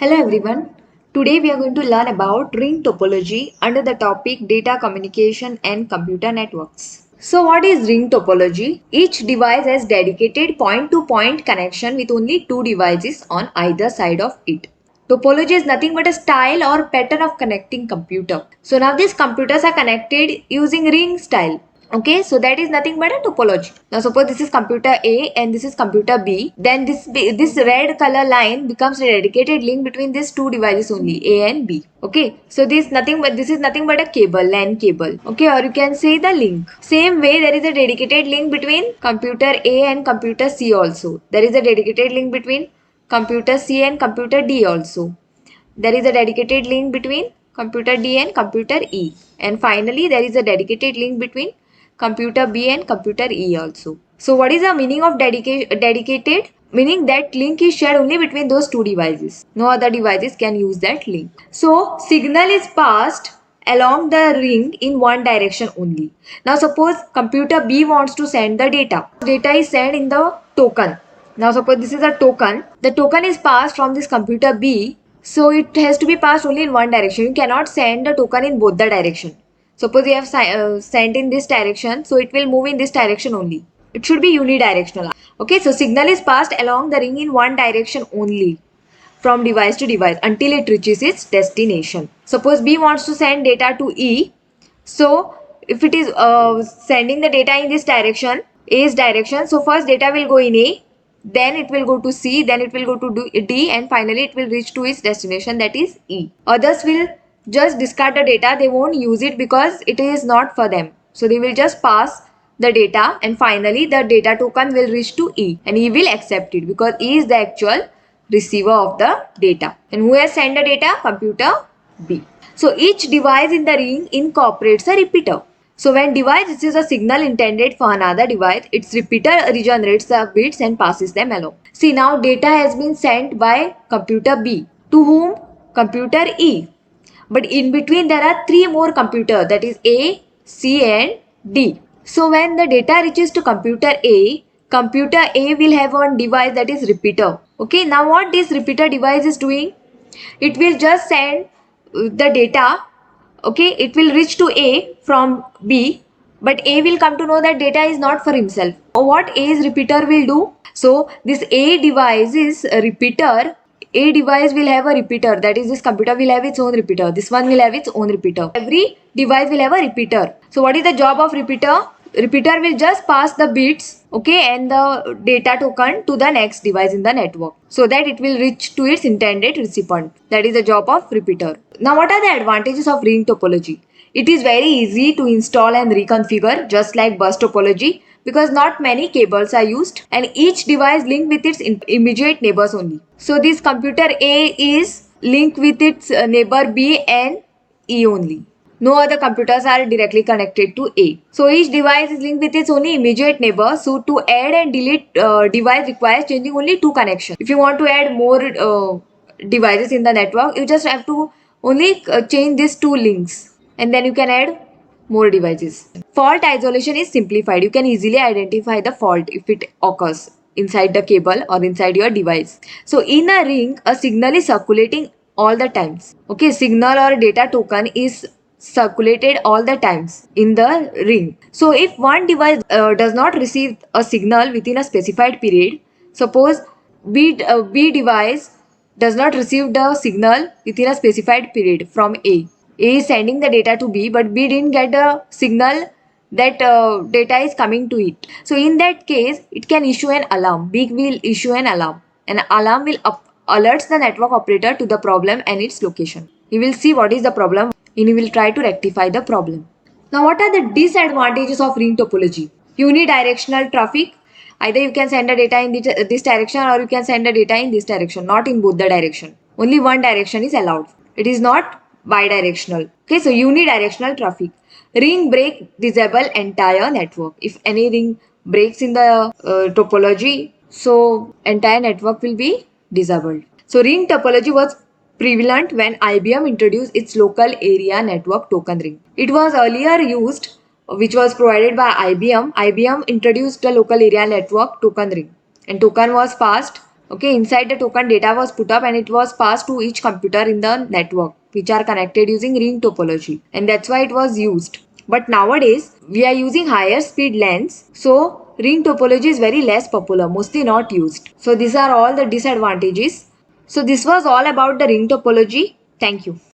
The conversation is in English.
Hello everyone. Today we are going to learn about ring topology under the topic data communication and computer networks. So what is ring topology? Each device has dedicated point-to-point connection with only two devices on either side of it. Topology is nothing but a style or pattern of connecting computer. So now these computers are connected using ring style. Okay, so that is nothing but a topology. Now suppose this is computer A and this is computer B. Then this red color line becomes a dedicated link between these two devices only, A and B. Okay, so this is nothing but a cable, LAN cable. Okay, or you can say the link. Same way there is a dedicated link between computer A and computer C also. There is a dedicated link between computer C and computer D also. There is a dedicated link between computer D and computer E. And finally, there is a dedicated link between computer B and computer E also. So what is the meaning of dedicated? Meaning that link is shared only between those two devices. No other devices can use that link. So signal is passed along the ring in one direction only. Now suppose computer B wants to send the data. Data is sent in the token. Now suppose this is a token. The token is passed from this computer B. So it has to be passed only in one direction. You cannot send the token in both the direction. Suppose you have sent in this direction, so it will move in this direction only. It should be unidirectional. Okay, so signal is passed along the ring in one direction only from device to device until it reaches its destination. Suppose B wants to send data to E. So if it is sending the data in this direction, A's direction, so first data will go in A, then it will go to C, then it will go to D, and finally it will reach to its destination, that is E. Others will just discard the data, they won't use it because it is not for them. So they will just pass the data and finally the data token will reach to E and E will accept it because E is the actual receiver of the data. And who has sent the data? Computer B. So each device in the ring incorporates a repeater. So when device receives a signal intended for another device, its repeater regenerates the bits and passes them along. See, now data has been sent by computer B. To whom? Computer E. But in between there are three more computers, that is A, C and D. So when the data reaches to computer A will have one device, that is repeater. Okay, now what this repeater device is doing? It will just send the data. Okay, it will reach to A from B, but A will come to know that data is not for himself. What A's repeater will do? So this A device is a repeater. A device will have a repeater, that is this computer will have its own repeater, this one will have its own repeater. Every device will have a repeater. So what is the job of repeater? Repeater will just pass the bits, okay, and the data token to the next device in the network so that it will reach to its intended recipient. That is the job of repeater. Now what are the advantages of ring topology? It is very easy to install and reconfigure, just like bus topology, because not many cables are used and each device linked with its immediate neighbors only. So this computer A is linked with its neighbor B and E only. No other computers are directly connected to A. So each device is linked with its only immediate neighbor. So to add and delete device requires changing only two connections. If you want to add more devices in the network, you just have to only change these two links and then you can add more devices. Fault isolation is simplified. You can easily identify the fault if it occurs inside the cable or inside your device. So in a ring, a signal is circulating all the times. Okay, signal or data token is circulated all the times in the ring. So if one device does not receive a signal within a specified period, suppose B device does not receive the signal within a specified period from A. A is sending the data to B, but B didn't get the signal that data is coming to it. So in that case, it can issue an alarm. B will issue an alarm. An alarm will alerts the network operator to the problem and its location. He will see what is the problem and he will try to rectify the problem. Now, what are the disadvantages of ring topology? Unidirectional traffic. Either you can send the data in this direction or you can send the data in this direction, not in both the direction. Only one direction is allowed. It is not bidirectional. Okay, so unidirectional traffic. Ring break disable entire network. If any ring breaks in the topology, so entire network will be disabled. So ring topology was prevalent when IBM introduced its local area network token ring. It was earlier used, which was provided by IBM. IBM introduced the local area network token ring and token was passed Okay, inside the token, data was put up and it was passed to each computer in the network, which are connected using ring topology, and that's why it was used. But nowadays, we are using higher speed lens, so ring topology is very less popular, mostly not used. So these are all the disadvantages. So this was all about the ring topology. Thank you.